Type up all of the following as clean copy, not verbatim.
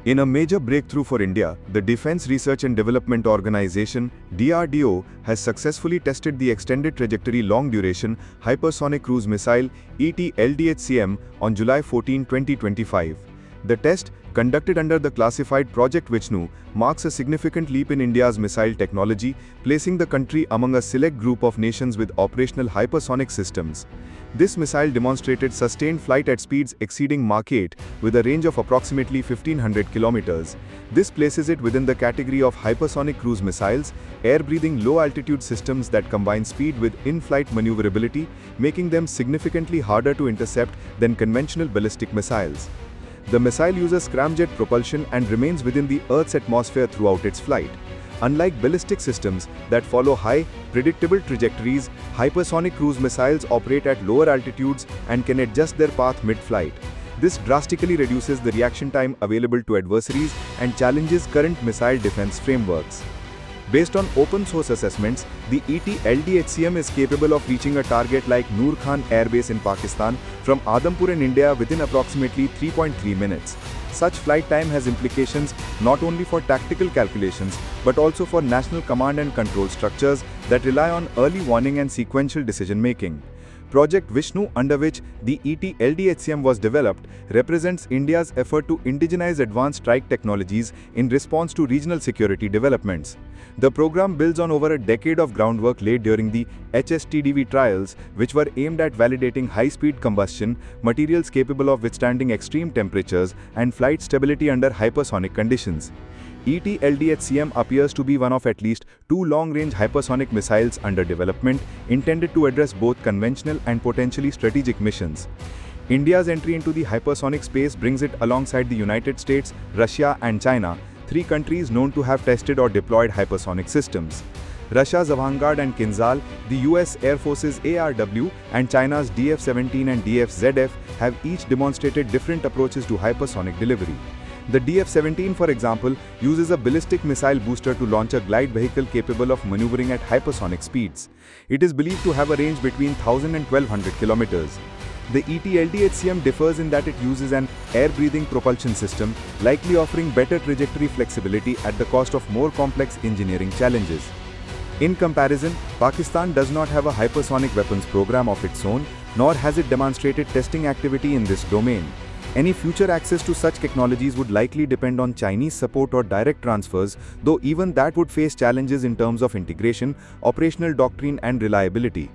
In a major breakthrough for India, the Defense Research and Development Organization (DRDO) has successfully tested the Extended Trajectory Long Duration Hypersonic Cruise Missile ET-LDHCM on July 14, 2025. The test, conducted under the classified Project Vishnu, marks a significant leap in India's missile technology, placing the country among a select group of nations with operational hypersonic systems. This missile demonstrated sustained flight at speeds exceeding Mach 8 with a range of approximately 1500 kilometers. This places it within the category of hypersonic cruise missiles, air-breathing low-altitude systems that combine speed with in-flight maneuverability, making them significantly harder to intercept than conventional ballistic missiles. The missile uses scramjet propulsion and remains within the Earth's atmosphere throughout its flight. Unlike ballistic systems that follow high, predictable trajectories, hypersonic cruise missiles operate at lower altitudes and can adjust their path mid-flight. This drastically reduces the reaction time available to adversaries and challenges current missile defense frameworks. Based on open-source assessments, the ET-LDHCM is capable of reaching a target like Noor Khan Air Base in Pakistan from Adampur in India within approximately 3.3 minutes. Such flight time has implications not only for tactical calculations but also for national command and control structures that rely on early warning and sequential decision-making. Project Vishnu, under which the ET-LDHCM was developed, represents India's effort to indigenize advanced strike technologies in response to regional security developments. The program builds on over a decade of groundwork laid during the HSTDV trials, which were aimed at validating high-speed combustion, materials capable of withstanding extreme temperatures, and flight stability under hypersonic conditions. ET-LDHCM appears to be one of at least two long-range hypersonic missiles under development, intended to address both conventional and potentially strategic missions. India's entry into the hypersonic space brings it alongside the United States, Russia, and China, three countries known to have tested or deployed hypersonic systems. Russia's Avangard and Kinzhal, the US Air Force's ARW, and China's DF-17 and DF-ZF have each demonstrated different approaches to hypersonic delivery. The DF-17, for example, uses a ballistic missile booster to launch a glide vehicle capable of maneuvering at hypersonic speeds. It is believed to have a range between 1000 and 1200 kilometers. The ET-LDHCM differs in that it uses an air-breathing propulsion system, likely offering better trajectory flexibility at the cost of more complex engineering challenges. In comparison, Pakistan does not have a hypersonic weapons program of its own, nor has it demonstrated testing activity in this domain. Any future access to such technologies would likely depend on Chinese support or direct transfers, though even that would face challenges in terms of integration, operational doctrine, and reliability.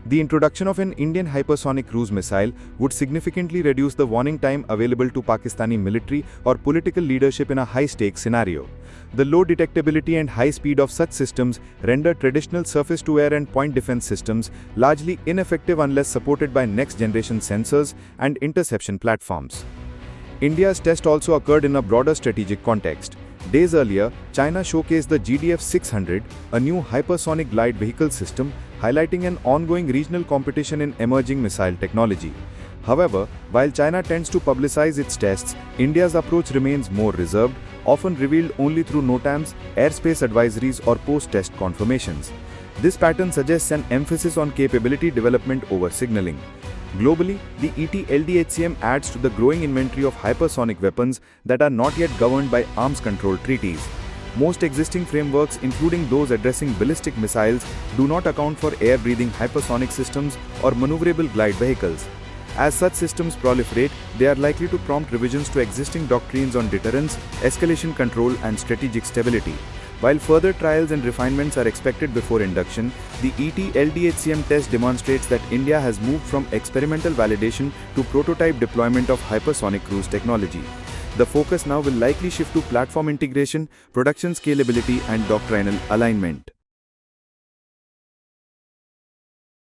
The introduction of an Indian hypersonic cruise missile would significantly reduce the warning time available to Pakistani military or political leadership in a high-stakes scenario. The low detectability and high speed of such systems render traditional surface-to-air and point defense systems largely ineffective unless supported by next-generation sensors and interception platforms. India's test also occurred in a broader strategic context. Days earlier, China showcased the GDF-600, a new hypersonic glide vehicle system, highlighting an ongoing regional competition in emerging missile technology. However, while China tends to publicize its tests, India's approach remains more reserved, often revealed only through NOTAMs, airspace advisories, or post-test confirmations. This pattern suggests an emphasis on capability development over signaling. Globally, the ET-LDHCM adds to the growing inventory of hypersonic weapons that are not yet governed by arms control treaties. Most existing frameworks, including those addressing ballistic missiles, do not account for air-breathing hypersonic systems or maneuverable glide vehicles. As such systems proliferate, they are likely to prompt revisions to existing doctrines on deterrence, escalation control, and strategic stability. While further trials and refinements are expected before induction, the ET-LDHCM test demonstrates that India has moved from experimental validation to prototype deployment of hypersonic cruise technology. The focus now will likely shift to platform integration, production scalability, and doctrinal alignment.